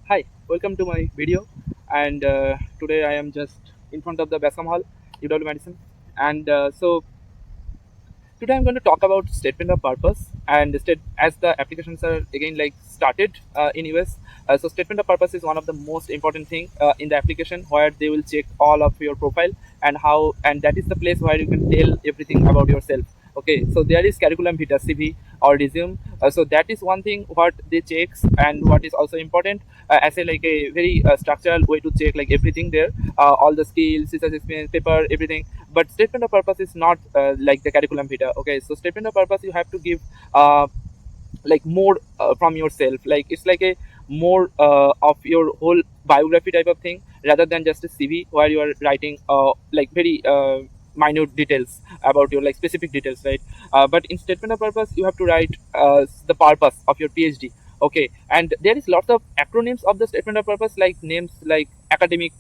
Hi, welcome to my video. And today I am just in front of the Bascom Hall, UW Medicine. And today I'm going to talk about statement of purpose and as the applications are again like started in US. So statement of purpose is one of the most important thing in the application where they will check all of your profile and and that is the place where you can tell everything about yourself. Okay, so there is curriculum vitae CV or resume. So that is one thing what they checks, and what is also important as a like a very structural way to check like everything there, all the skills, research experience, paper, everything. But statement of purpose is not like the curriculum vitae. Okay, so statement of purpose you have to give like more from yourself, like it's like a more of your whole biography type of thing rather than just a CV where you are writing like very minute details about your like specific details, right? But in statement of purpose you have to write the purpose of your PhD. Okay, and there is lots of acronyms of the statement of purpose, like names like academic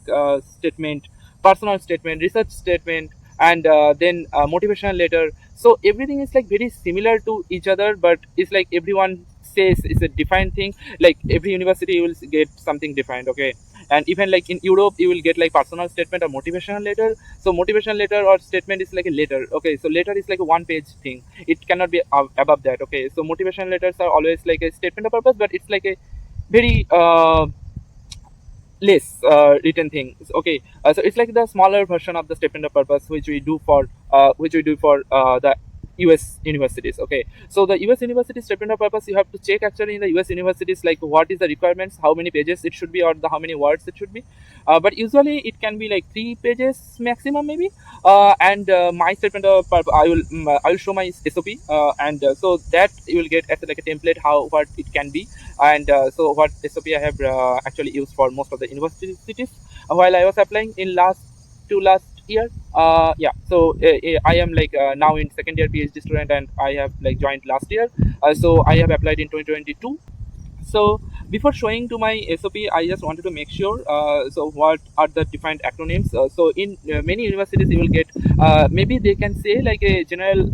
statement, personal statement, research statement, and then motivational letter. So everything is like very similar to each other, but it's like everyone says it's a defined thing. Like every university will get something different. Okay, and even like in Europe you will get like personal statement or motivational letter. So motivational letter or statement is like a letter. Okay, so letter is like a one page thing, it cannot be above that. Okay, so motivational letters are always like a statement of purpose, but it's like a very less written things. Okay, so it's like the smaller version of the statement of purpose which we do for the US universities. Okay, so the US university statement of purpose you have to check actually in the US universities, like what is the requirements, how many pages it should be, or the how many words it should be. But usually it can be like 3 pages maximum maybe. And my statement of purpose, I will show my SOP, and so that you will get as like a template how what it can be. And so what SOP I have actually used for most of the universities while I was applying in last year. Yeah, so I am like now in second year PhD student, and I have like joined last year. So I have applied in 2022. So before showing to my SOP, I just wanted to make sure. So what are the different acronyms? So in many universities, you will get maybe they can say like a general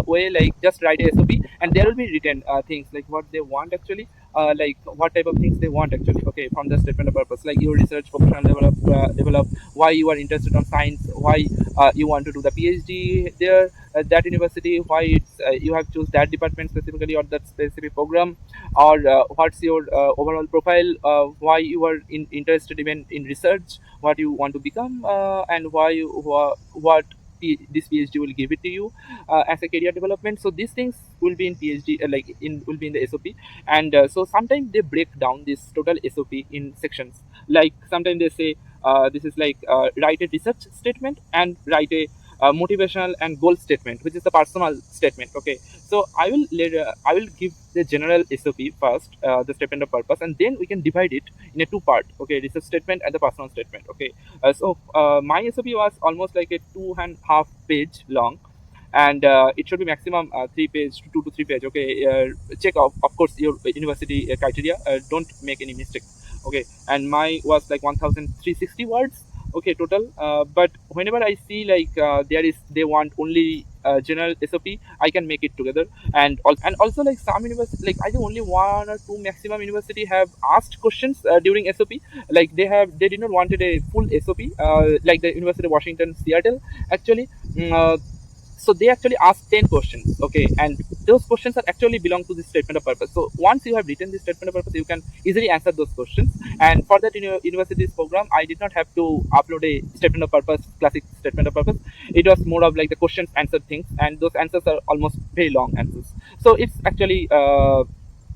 way, like just write a SOP, and there will be written things like what they want actually, like what type of things they want actually. Okay, from the statement of purpose, like your research professional develop, why you are interested on science, why you want to do the PhD there at that university, why you have choose that department specifically or that specific program, or what's your overall profile, why you are interested even in research, what you want to become, and why you what this PhD will give it to you as a career development. So these things will be in PhD, like in will be in the SOP. And so sometimes they break down this total SOP in sections. Like sometimes they say this is like write a research statement and write a motivational and goal statement, which is the personal statement. Okay, so I will give the general SOP first, the statement of purpose, and then we can divide it in a two part. Okay, research statement and the personal statement. Okay, my SOP was almost like a 2.5 page long, and it should be maximum 3 page to 2 to 3 page. Okay, check of course your university criteria, don't make any mistake. Okay, and my was like 1360 words. Okay, total. But whenever I see like they want only general SOP, I can make it together. And also like some university, like I think only one or two maximum university have asked questions during SOP. Like they did not wanted a full SOP, like the University of Washington Seattle actually. So they actually ask 10 questions. Okay, and those questions are actually belong to the statement of purpose. So once you have written the statement of purpose, you can easily answer those questions. And for that university's program, I did not have to upload a statement of purpose, classic statement of purpose. It was more of like the questions answer things, and those answers are almost very long answers. So it's actually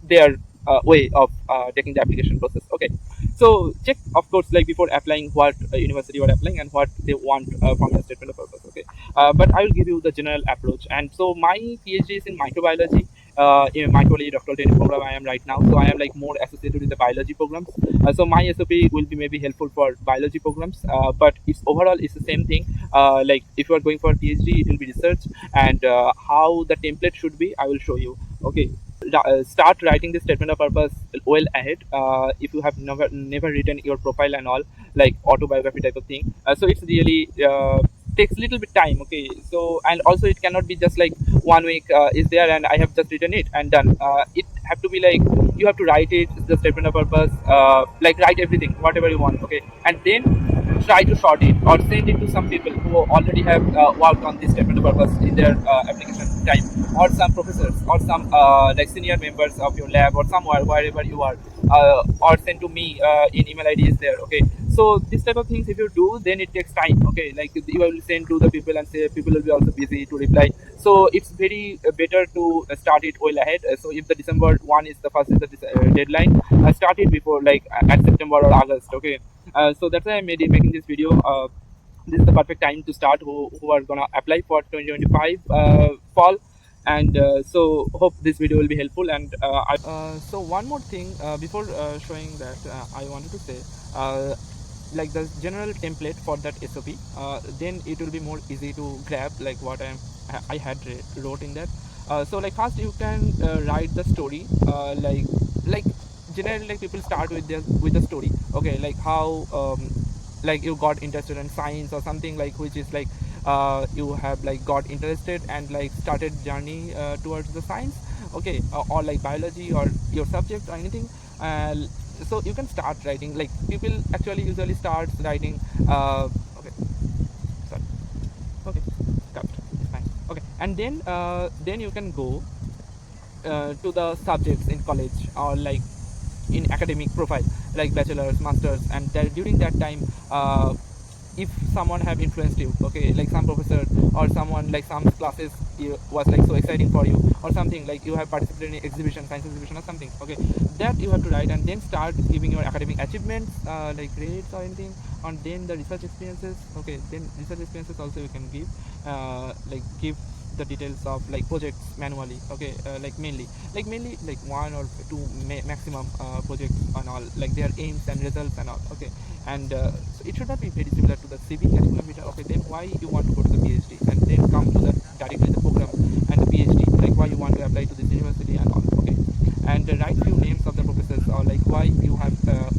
their way of taking the application process. Okay, so check of course like before applying what university you are applying and what they want from your statement of purpose. Okay, but I will give you the general approach. And so my PhD is in microbiology, in microbiology doctoral training program I am right now. So I am like more associated with the biology programs. So my SOP will be maybe helpful for biology programs, but it's overall it's the same thing. Like if you are going for PhD, it will be research, and how the template should be, I will show you. Okay, start writing this statement of purpose well ahead. If you have never written your profile and all, like autobiography type of thing, so it's really takes little bit time. Okay, so and also it cannot be just like 1 week is there and I have just written it and done. It have to be like you have to write it, the statement of purpose, like write everything whatever you want. Okay, and then try to sort it or send it to some people who already have worked on this statement of purpose in their application time, or some professors or some like senior members of your lab or somewhere wherever you are, or send to me in email id is there. Okay, so this type of things if you do, then it takes time. Okay, like you will send to the people and say people will be also busy to reply. So it's very better to start it well ahead. So if the December 1 is the first is the deadline, start it before like at September or August. Okay, so that's why I made it making this video. This is the perfect time to start who are gonna apply for 2025 fall. And so hope this video will be helpful. And so one more thing before showing that, I wanted to say like the general template for that SOP, then it will be more easy to grab like what I had wrote in that. So like first you can write the story, like generally like people start with the story. Okay, like how like you got interested in science or something, like which is like you have like got interested and like started journey towards the science. Okay, or like biology or your subject or anything. uh, so you can start writing, like people actually usually start writing okay, sorry, okay, cut, it's fine. Okay, and then you can go to the subjects in college or like in academic profile, like bachelor's, masters, and that during that time, if someone have influenced you, okay, like some professor or someone, like some classes was like so exciting for you or something, like you have participated in exhibition, science exhibition or something. Okay, that you have to write and then start giving your academic achievements, like grades or anything, and then the research experiences. Okay, then research experiences also you can give, like give the details of like projects manually. Okay, like mainly like one or two maximum projects and all, like their aims and results and all. Okay, and so it should not be very similar to the CV curriculum vitae. Okay, then why you want to go to the PhD and then come to the directly the program and the PhD, like why you want to apply to this university and all. Okay, and write few names of the professors, or like why you have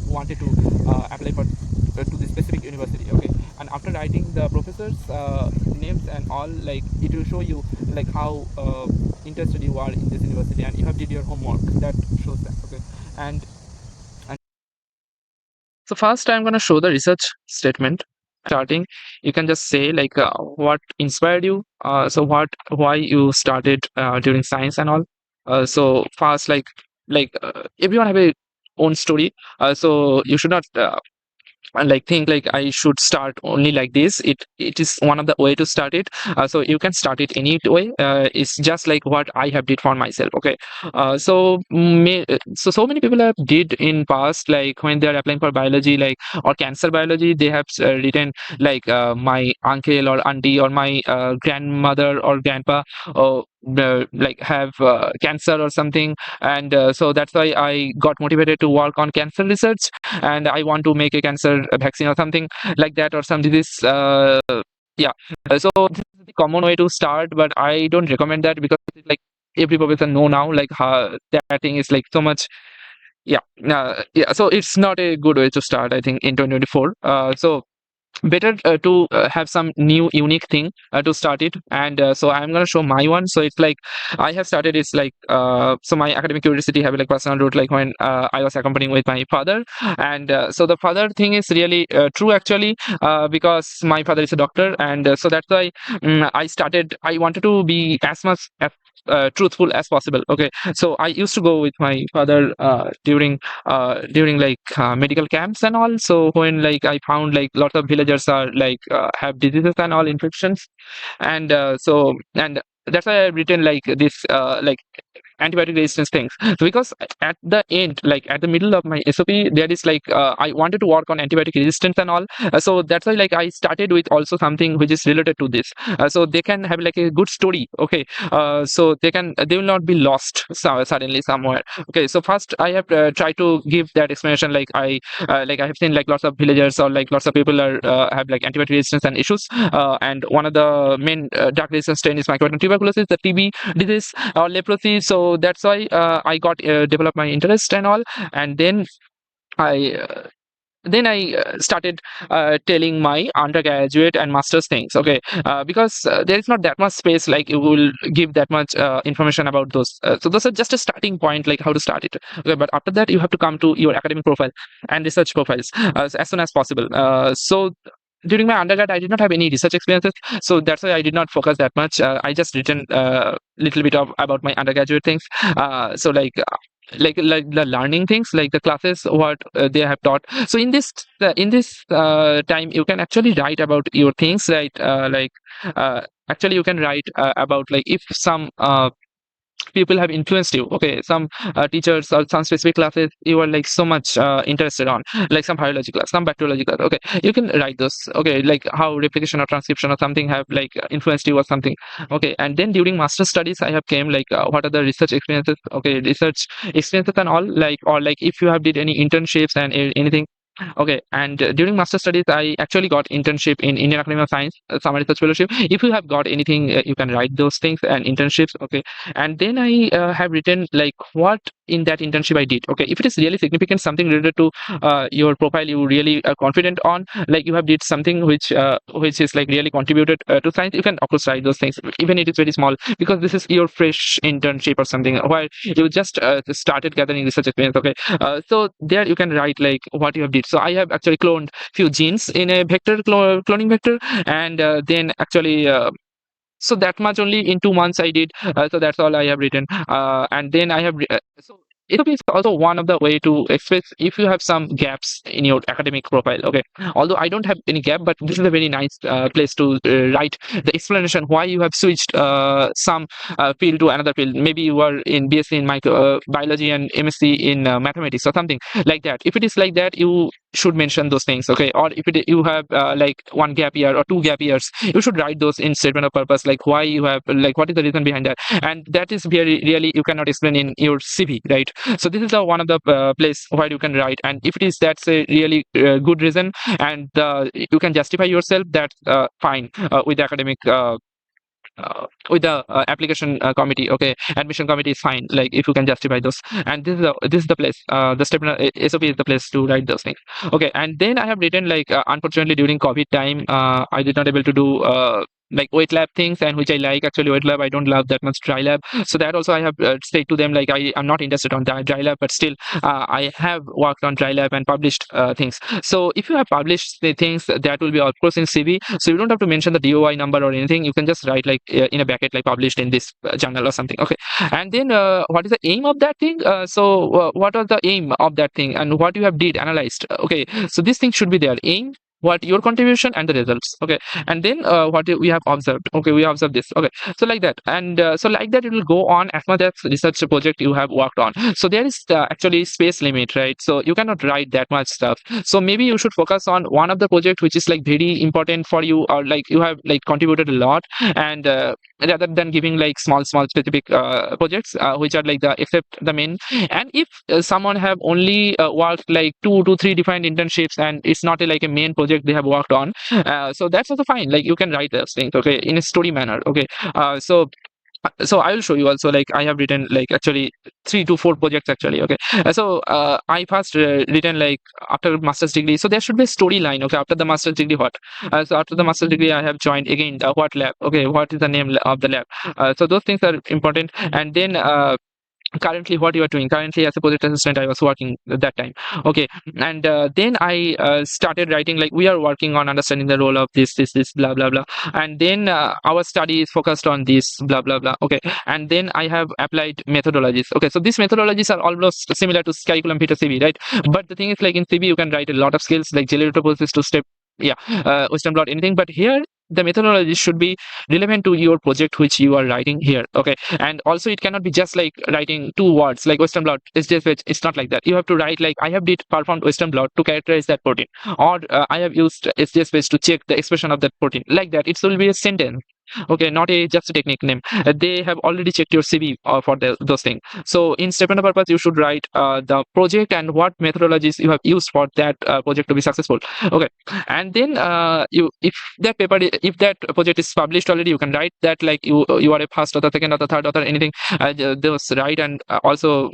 wanted to apply for to this specific university. Okay, and after writing the professors names and all, like it will show you like how interested you are in this university and you have did your homework. That shows that. Okay, and so first I'm going to show the research statement. Starting, you can just say like what inspired you, so why you started during science and all. So first, like everyone have a own story, so you should not and like think like I should start only like this. It is one of the way to start it. So you can start it any way. It's just like what I have did for myself. Okay, so many people have did in past, like when they are applying for biology, like or cancer biology, they have written like my uncle or auntie or my grandmother or grandpa, like have cancer or something. And so that's why I got motivated to work on cancer research, and I want to make a cancer vaccine or something like that, or some disease. Yeah. So this is the common way to start, but I don't recommend that because it's like every person know now, like how that thing is like so much. Yeah. Yeah. So it's not a good way to start, I think, in 2024. So better to have some new unique thing to start it. And so I'm going to show my one. So it's like I have started, it's like so my academic curiosity have like personal route, like when I was accompanying with my father. And so the father thing is really true actually, because my father is a doctor. And so that's why I wanted to be as much as truthful as possible. Okay, so I used to go with my father during like medical camps and all. So when like I found like lots of villagers are like have diseases and all, infections. And and that's why I've written like this like antibiotic resistance things. So because at the end, like at the middle of my SOP, there is like I wanted to work on antibiotic resistance and all. So that's why like I started with also something which is related to this, so they can have like a good story. Okay, so they will not be lost suddenly somewhere. Okay, so first I have tried to give that explanation, like I have seen like lots of villagers or like lots of people are have like antibiotic resistance and issues, and one of the main drug resistant strain is microbial tuberculosis, the TB disease or leprosy. So that's why I got developed my interest and all. And then I then I started telling my undergraduate and master's things. Okay, because there is not that much space like you will give that much information about those. So those are just a starting point, like how to start it. Okay, but after that you have to come to your academic profile and research profiles as soon as possible. So during my undergrad, I did not have any research experiences, so that's why I did not focus that much. I just written little bit of about my undergraduate things. So like the learning things, like the classes what they have taught. So in this time you can actually write about your things, right? Actually you can write about like if some people have influenced you. Okay, some teachers or some specific classes you are like so much interested on, like some biology class, some bacteriology class. Okay, you can write those. Okay, like how replication or transcription or something have like influenced you or something. Okay, and then during master studies I have came like what are the research experiences. Okay, research experiences and all, like, or like if you have did any internships and anything. Okay, and during master studies, I actually got internship in Indian Academy of Science, summer research fellowship. If you have got anything, you can write those things and internships. Okay, and then I have written like what in that internship I did. Okay, if it is really significant, something related to your profile, you really are confident on, like you have did something which is like really contributed to science. You can of course write those things, even it is very small, because this is your fresh internship or something where you just started gathering research experience. Okay, so there you can write like what you have did. So I have actually cloned few genes in a cloning vector, and then actually so that much only in 2 months I did. So that's all I have written. And then I have so it is also one of the way to express if you have some gaps in your academic profile. Okay, although I don't have any gap, but this is a very nice place to write the explanation why you have switched some field to another field. Maybe you are in BSc in micro biology and MSc in mathematics or something like that. If it is like that, you should mention those things. Okay, or if you have like one gap year or two gap years, you should write those in statement of purpose, like why you have, like what is the reason behind that. And that is very really you cannot explain in your CV, right? So this is the one of the place where you can write, and if it is that's a really good reason, and you can justify yourself, that's fine with the academic with the application committee. Okay, admission committee is fine, like if you can justify those. And this is the place, the step SOP is the place to write those things. Okay, and then I have written like unfortunately during COVID time I did not able to do like wet lab things, and which I like. Actually wet lab I don't love that much. Dry lab, so that also I have said to them like I am not interested on dry lab, but still I have worked on dry lab and published things. So if you have published the things, that will be of course in CV, so you don't have to mention the DOI number or anything. You can just write like in a bracket like published in this journal or something. Okay, and then what is the aim of that thing? What are the aim of that thing and what you have did analyzed? Okay, so this thing should be there: aim, what your contribution, and the results. Okay, and then what we have observed. Okay, we observed this. Okay, so like that, and so like that it will go on as much as research project you have worked on. So there is actually space limit, right? So you cannot write that much stuff. So maybe you should focus on one of the project which is like very important for you, or like you have like contributed a lot, and rather than giving like small specific projects which are like the except the main. And if someone have only worked like 2 to 3 different internships, and it's not like a main project they have worked on, so that's also fine, like you can write those things, okay, in a story manner. Okay, so I will show you also, like I have written like actually 3 to 4 projects actually. Okay, I first written like after master's degree, so there should be a storyline. Okay, after the master's degree what, so after the master's degree I have joined again what lab. Okay, what is the name of the lab? So those things are important. And then currently what you are doing currently as a project assistant, I was working at that time. Okay, and then I started writing like we are working on understanding the role of this blah blah blah, and then our study is focused on this blah blah blah. Okay, and then I have applied methodologies. Okay, so these methodologies are almost similar to curriculum vitae CV, right? But the thing is, like in CV you can write a lot of skills like generator to step, yeah, western blot, anything. But here the methodology should be relevant to your project which you are writing here. Okay, and also it cannot be just like writing 2 words like western blot is just, it's not like that. You have to write like I have did performed western blot to characterize that protein, or I have used SGS to check the expression of that protein, like that. It will be a sentence. Okay, not a just a technique name. They have already checked your CV for those things. So in statement of purpose you should write the project and what methodologies you have used for that project to be successful. Okay, and then you if that project is published already, you can write that like you are a first author, second author, third author, anything. Those write. And also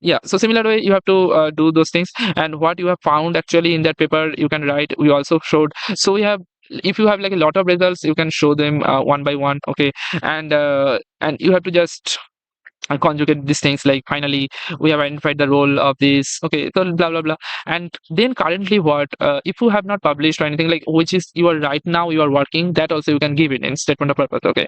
yeah, so similar way you have to do those things, and what you have found actually in that paper you can write. We also showed, so we have, if you have like a lot of results you can show them one by one, okay. And you have to just conjugate these things, like finally we have identified the role of this, okay, so blah blah blah. And then currently what, if you have not published or anything, like which is you are right now you are working, that also you can give it in statement of purpose, okay.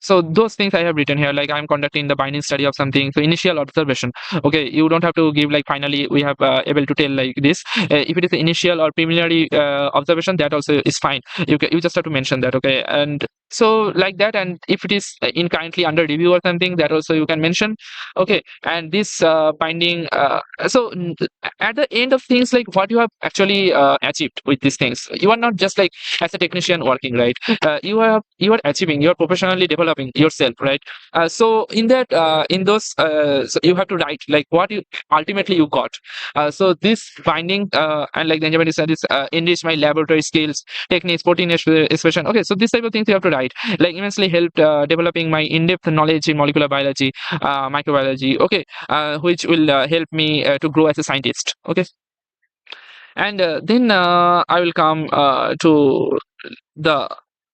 So those things I have written here, like I'm conducting the binding study of something, so initial observation, okay, you don't have to give like finally we have able to tell like this. If it is initial or preliminary observation, that also is fine. You just have to mention that, okay. And so like that, and if it is in currently under review or something, that also you can mention, okay. And this binding so at the end of things, like what you have actually achieved with these things, you are not just like as a technician working, right. You are achieving, you are professionally developing yourself, right. So in that in those so you have to write like what you ultimately you got. So this finding and like the engineering studies enrich my laboratory skills, techniques, protein expression, okay. So this type of things you have to write, like immensely helped developing my in-depth knowledge in molecular biology, microbiology, okay, which will help me to grow as a scientist, okay. And then I will come to the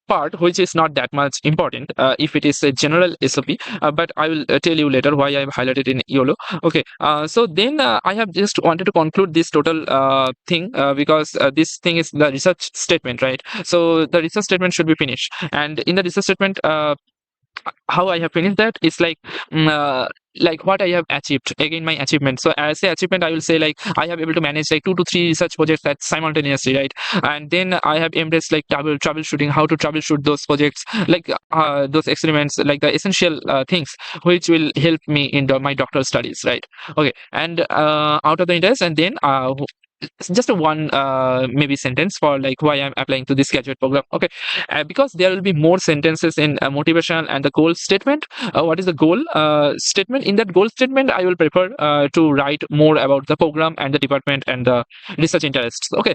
part which is not that much important if it is a general SOP, but I will tell you later why I have highlighted in yellow. Okay, so then I have just wanted to conclude this total thing because this thing is the research statement, right? So the research statement should be finished, and in the research statement, how I have finished that is like what I have achieved. Again, my achievement. So as a achievement, I will say like I have able to manage like 2 to 3 research projects at simultaneously, right? And then I have embraced like troubleshooting, how to troubleshoot those projects, like those experiments, like the essential things which will help me in my doctoral studies, right? Okay, and out of the interest, and then just a one maybe sentence for like why I'm applying to this graduate program, okay. Because there will be more sentences in motivation and the goal statement. What is the goal statement? In that goal statement I will prefer to write more about the program and the department and the research interests, okay.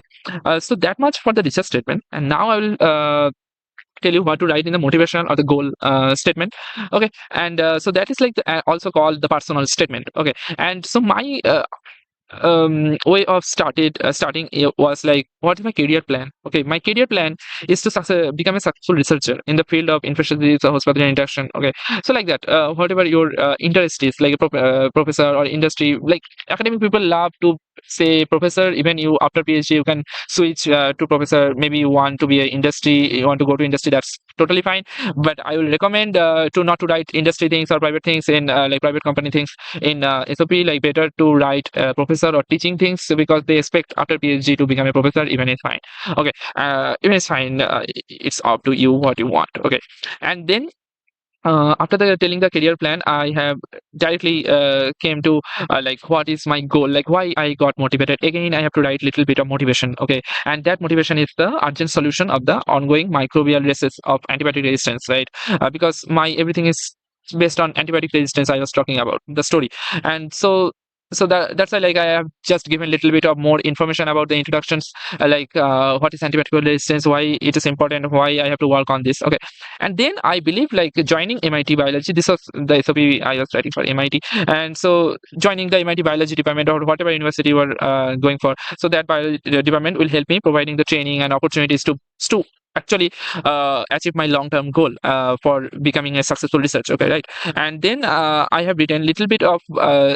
So that much for the research statement, and now I will tell you what to write in the motivation or the goal statement, okay. And so that is like also called the personal statement, okay. And so my way of starting was like what is my career plan, okay. My career plan is to become a successful researcher in the field of infectious disease or hospital interaction, okay. So like that, whatever your interest is, like a professor or industry, like academic people love to say professor. Even you after PhD you can switch to professor. Maybe you want to be a industry, you want to go to industry, that's totally fine. But I will recommend to not to write industry things or private things in like private company things in SOP. Like better to write professor or teaching things, because they expect after PhD to become a professor. Even it's fine, okay. Even it's fine. It's up to you what you want, okay. And then after telling the career plan, I have directly came to like what is my goal, like why I got motivated. Again, I have to write little bit of motivation, okay. And that motivation is the urgent solution of the ongoing microbial resistance of antibiotic resistance, right. Because my everything is based on antibiotic resistance. I was talking about the story, and so that's why like I have just given a little bit of more information about the introductions, like what is antibiotic resistance, why it is important, why I have to work on this, okay. And then I believe like joining MIT biology, this was the SOP I was writing for MIT. And so joining the MIT biology department or whatever university you are going for, so that biology department will help me providing the training and opportunities to actually achieve my long-term goal for becoming a successful researcher, okay, right. And then I have written little bit of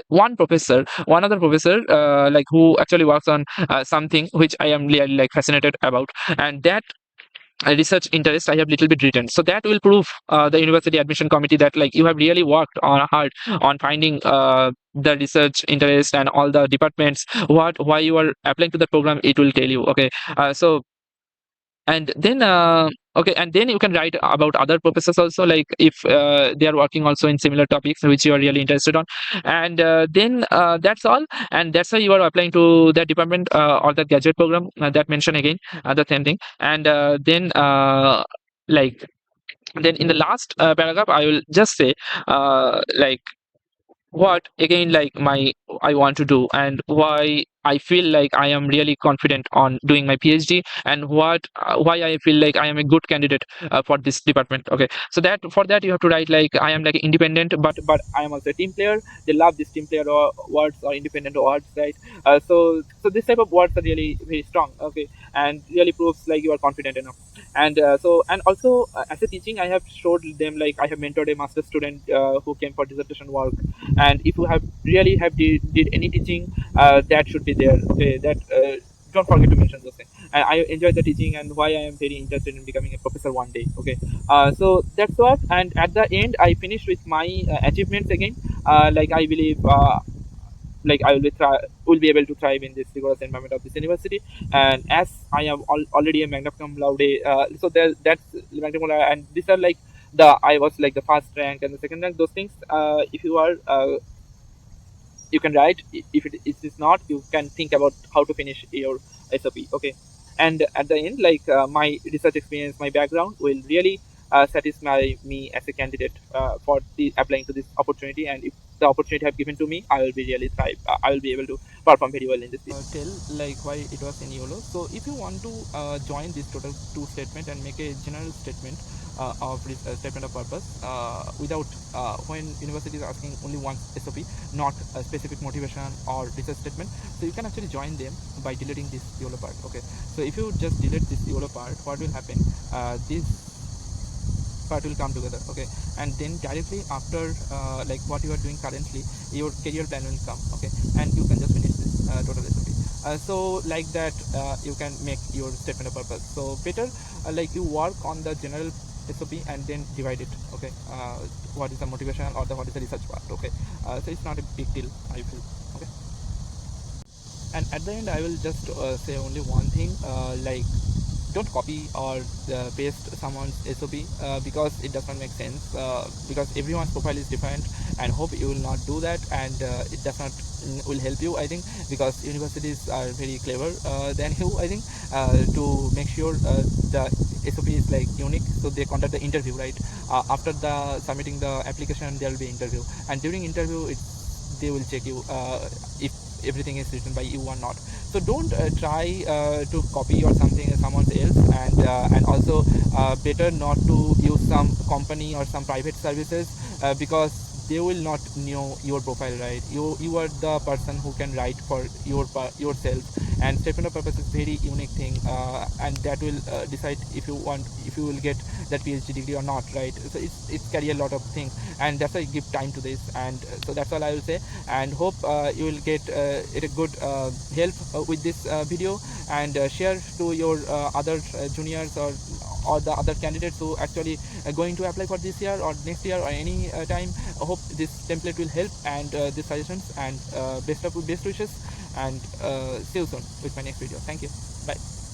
one other professor like who actually works on something which I am really like fascinated about, and that research interest I have little bit written. So that will prove the university admission committee that like you have really worked on hard on finding the research interest and all the departments, what why you are applying to the program, it will tell you, okay. So and then okay, and then you can write about other professors also, like if they are working also in similar topics which you are really interested on. And then that's all, and that's why you are applying to that department or that graduate program that mention again the same thing. And then like then in the last paragraph I will just say like what again like my I want to do, and why I feel like I am really confident on doing my PhD, and why I feel like I am a good candidate for this department. Okay, so that for that you have to write like I am like independent, but I am also a team player. They love this team player or words or independent words, right? So this type of words are really very strong. Okay, and really proves like you are confident enough. And also as a teaching, I have showed them like I have mentored a master student who came for dissertation work, and if you have really have did any teaching, that should be there. Okay, that don't forget to mention those things. I enjoy the teaching, and why I am very interested in becoming a professor one day. Okay, so that's what. And at the end, I finished with my achievements again. Like I believe like I will be able to thrive in this rigorous environment of this university. And as I am already a magna cum laude, so that's magna cum laude, and these are like I was like the first rank and the second rank. Those things, if you are you can write. If it is not, you can think about how to finish your SOP. Okay, and at the end, like my research experience, my background will really satisfy me as a candidate for the applying to this opportunity. And if the opportunity have given to me, I will be really thrive. I will be able to perform very well in this field. Tell like why it was in YOLO. So if you want to join this total two statement and make a general statement of this statement of purpose without when university is asking only one SOP, not a specific motivation or research statement. So you can actually join them by deleting this YOLO part. Okay, so if you just delete this YOLO part, what will happen? This part will come together. Okay, and then directly after like what you are doing currently, your career plan will come. Okay, and you can just finish this total SOP. So like that you can make your statement of purpose. So better like you work on the general SOP and then divide it. Okay, what is the motivation or what is the research part? Okay, so it's not a big deal, I feel. Okay, and at the end I will just say only one thing, like don't copy or paste someone's SOP because it does not make sense, because everyone's profile is different, and hope you will not do that. And it does not will help you, I think, because universities are very clever than you, I think, to make sure the SOP is like unique. So they conduct the interview, right? After the submitting the application, there will be interview, and during interview they will check you if everything is written by you or not. So don't try to copy or something someone else. And also better not to use some company or some private services because they will not know your profile, right? You are the person who can write for yourself, and statement of purpose is very unique thing, and that will decide if you will get that PhD degree or not, right? So it's carry a lot of things, and that's why I give time to this. And so that's all I will say, and hope you will get it a good help with this video, and share to your other juniors or the other candidates who actually going to apply for this year or next year or any time. I hope this template will help, and these suggestions, and best wishes, and see you soon with my next video. Thank you. Bye.